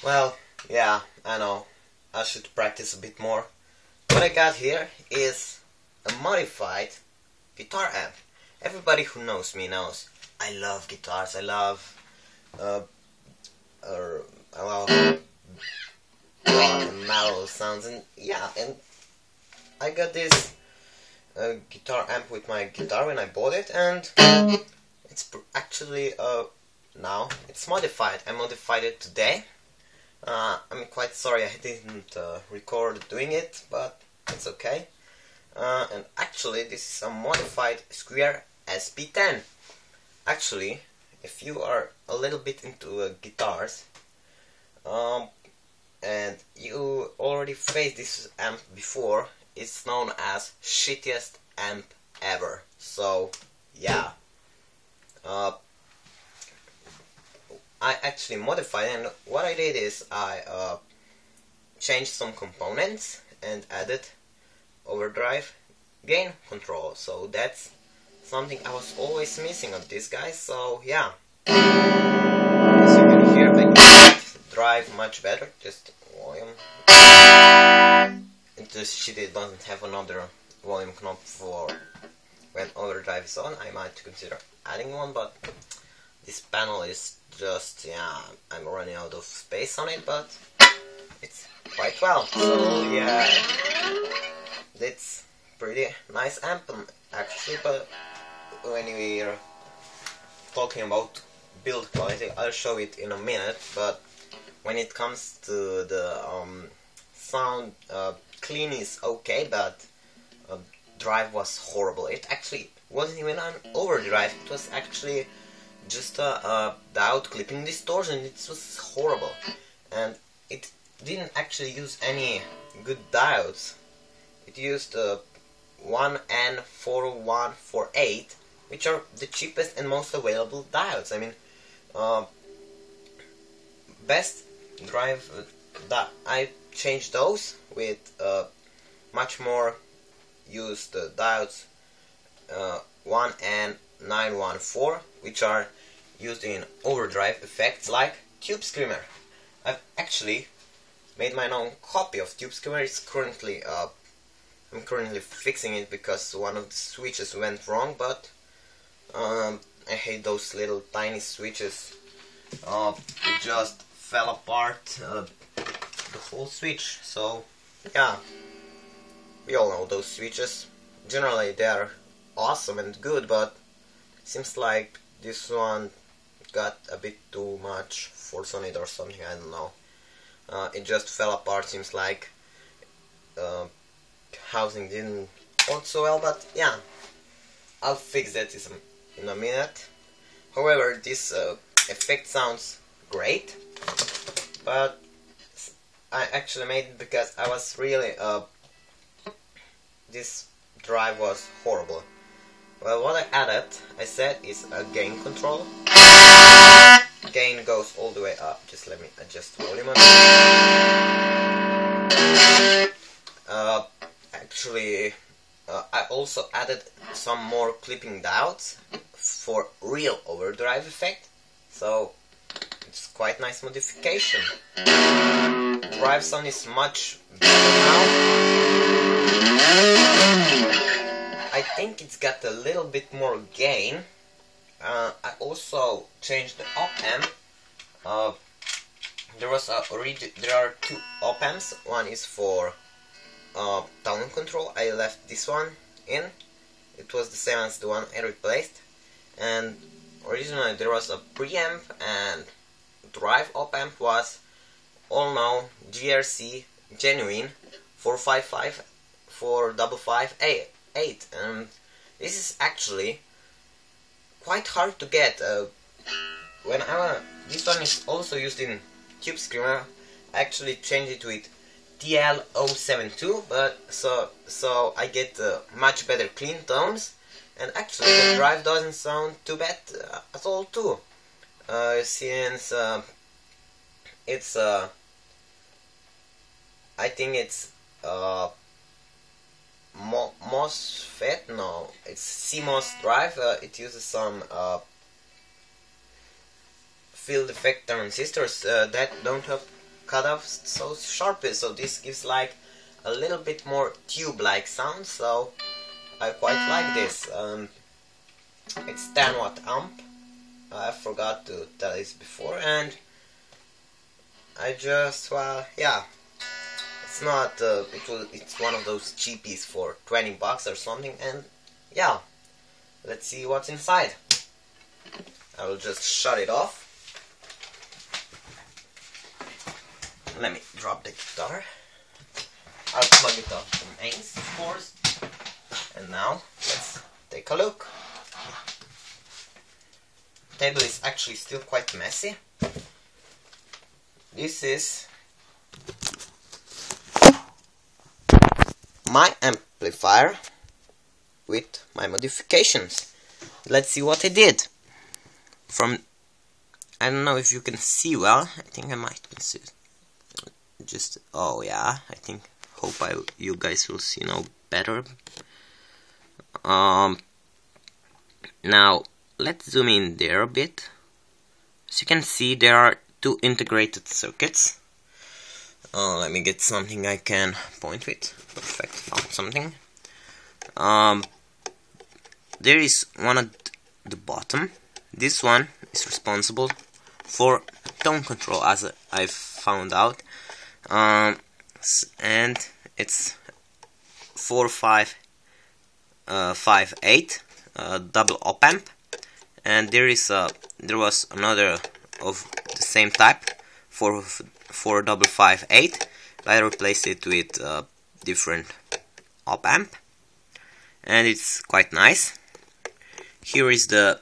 Well, yeah, I know, I should practice a bit more. What I got here is a modified guitar amp. Everybody who knows me knows I love guitars, I love rock and metal sounds, and yeah, and I got this guitar amp with my guitar when I bought it, and it's actually now it's modified. I modified it today. I'm quite sorry I didn't record doing it, but it's okay. And actually this is a modified Square SP10. Actually, if you are a little bit into guitars, and you already faced this amp before, it's known as shittiest amp ever. So yeah, I actually modified it, and what I did is I changed some components and added overdrive gain control. So that's something I was always missing on this guy. So yeah, as you can hear, I can't drive much better. Just volume. This shit doesn't have another volume knob for when overdrive is on. I might consider adding one, but this panel is just, yeah, I'm running out of space on it, but it's quite well. So yeah, it's pretty nice amp actually. But when we're talking about build quality, I'll show it in a minute. But when it comes to the sound, clean is okay, but drive was horrible. It actually wasn't even an overdrive, it was actually just a diode clipping distortion. It was horrible, and it didn't actually use any good diodes. It used 1N4148, which are the cheapest and most available diodes. I mean, best drive that I changed those with much more used diodes, 1N914, which are used in overdrive effects like Tube Screamer. I've actually made my own copy of Tube Screamer. It's currently I'm currently fixing it because one of the switches went wrong, but I hate those little tiny switches. It just fell apart, the whole switch. So yeah, we all know those switches. Generally they are awesome and good, but seems like this one got a bit too much force on it or something, I don't know. It just fell apart, seems like housing didn't work so well, but yeah, I'll fix that in a minute. However, this effect sounds great, but I actually made it because I was really this drive was horrible. Well, what I added, I said, is a gain control. Gain goes all the way up. Just let me adjust volume on it. Actually, I also added some more clipping diodes for real overdrive effect. So it's quite nice modification. Drive sound is much better now. I think it's got a little bit more gain. I also changed the op amp. There are two op amps. One is for tone control. I left this one in. It was the same as the one I replaced. And originally there was a preamp and drive op amp was all known GRC genuine 455 455 and this is actually quite hard to get. This one is also used in Tube Screamer. I actually changed it with TL072, but so I get much better clean tones, And actually the drive doesn't sound too bad at all too, since it's I think it's MOSFET, no, it's CMOS drive. It uses some field effect transistors that don't have cut off so sharply, so this gives like a little bit more tube-like sound, so I quite like this. It's 10 watt amp, I forgot to tell this before, and I just, well, yeah, it's not, it's one of those cheapies for 20 bucks or something, and yeah, let's see what's inside. I will just shut it off. Let me drop the guitar. I'll plug it up to the mains, of course. And now, let's take a look. The table is actually still quite messy. This is my amplifier with my modifications. Let's see what I did. I don't know if you can see well. I think I might see. Just, oh yeah, you guys will see now better. Now let's zoom in there a bit. As you can see, there are two integrated circuits. Let me get something I can point with. Perfect, found something. There is one at the bottom. This one is responsible for tone control, as I've found out. And it's 4558 double op amp, and there was another of the same type, 4558. I replaced it with a different op amp, and it's quite nice. Here is the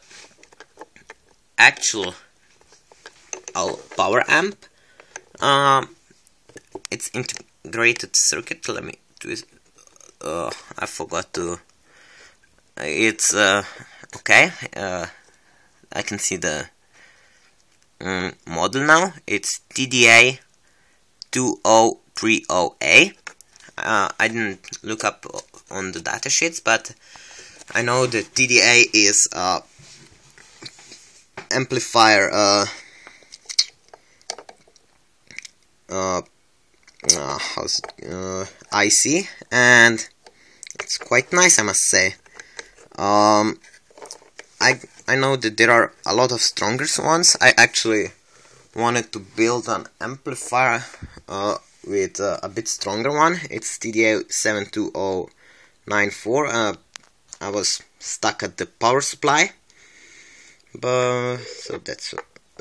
actual power amp. It's integrated circuit. Let me do it. I forgot to. It's okay. I can see the model now. It's TDA 2030A. I didn't look up on the datasheets, but I know the TDA is amplifier. IC, and it's quite nice, I must say. I know that there are a lot of stronger ones. I actually wanted to build an amplifier with a bit stronger one. It's TDA 72094. I was stuck at the power supply, but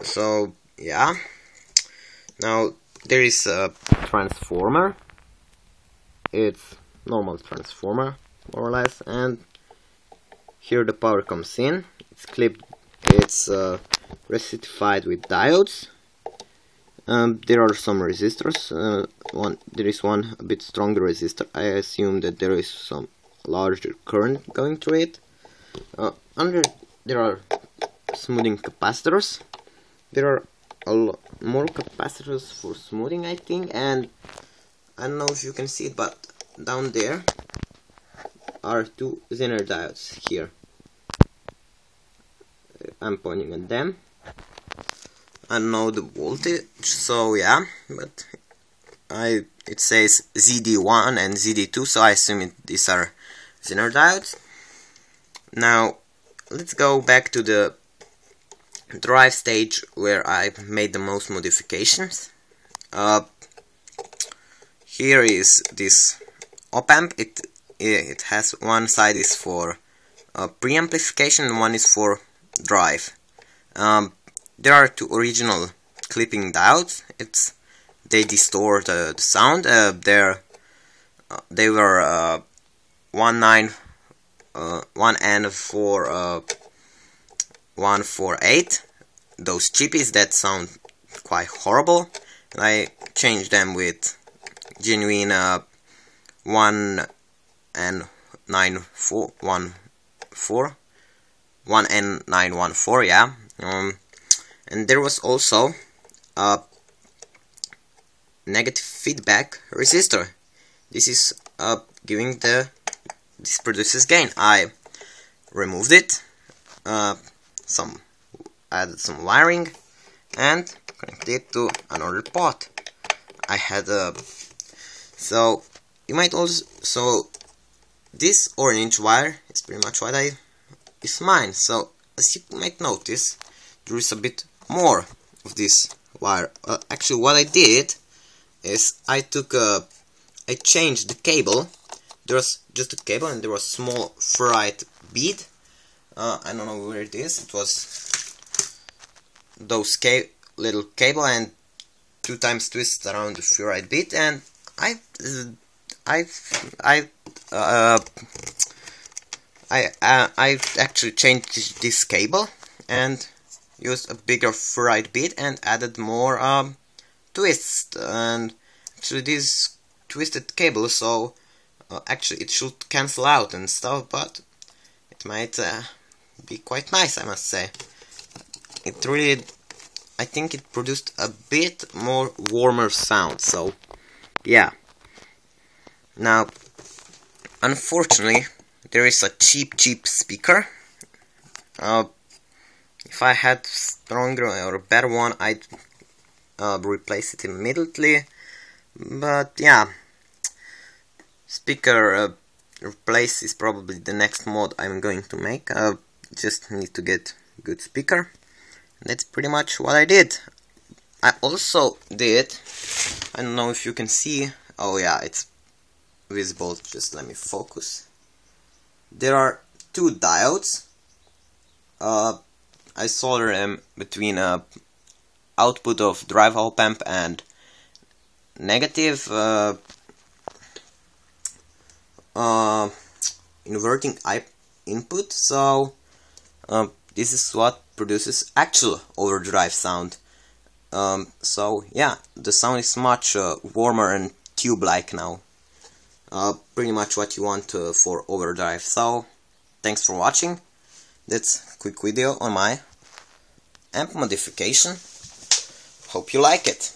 so yeah. Now there is a transformer. It's normal transformer, more or less, and here the power comes in. It's clipped. It's rectified with diodes. There are some resistors. There is one a bit stronger resistor. I assume that there is some larger current going through it. There are smoothing capacitors. There are a lot more capacitors for smoothing, I think, and I don't know if you can see it, but down there are two Zener diodes here. I'm pointing at them. I don't know the voltage, so yeah, but it says ZD1 and ZD2, so I assume these are Zener diodes. Now let's go back to the drive stage where I made the most modifications. Here is this op amp. It has one side is for preamplification and one is for drive. There are two original clipping diodes. They distort the sound. They were 1N4148. Those chippies that sound quite horrible. I changed them with genuine 1N14148 1N914, yeah. And there was also a negative feedback resistor. This is giving this produces gain. I removed it, added some wiring, and connected it to another pot. I had so you might also this orange wire is pretty much what is mine. So as you might notice, there is a bit more of this wire. Actually, what I did is I changed the cable. There was just a cable and there was a small ferrite bead. I don't know where it is. It was those little cable and 2 times twist around the ferrite bead, and I actually changed this cable and used a bigger ferrite bead and added more twists. And actually this twisted cable, so actually it should cancel out and stuff, but it might be quite nice, I must say. It really, I think it produced a bit more warmer sound, so yeah. Now, unfortunately, there is a cheap speaker. If I had stronger or a better one, I'd replace it immediately. But yeah, speaker replace is probably the next mod I'm going to make. Just need to get a good speaker. That's pretty much what I did. I also did, I don't know if you can see, oh yeah, it's visible, just let me focus. There are 2 diodes. I solder them between output of drive op amp and negative inverting input, so this is what produces actual overdrive sound. So yeah, the sound is much warmer and tube-like now. Pretty much what you want for overdrive. So thanks for watching. That's a quick video on my amp modification. Hope you like it.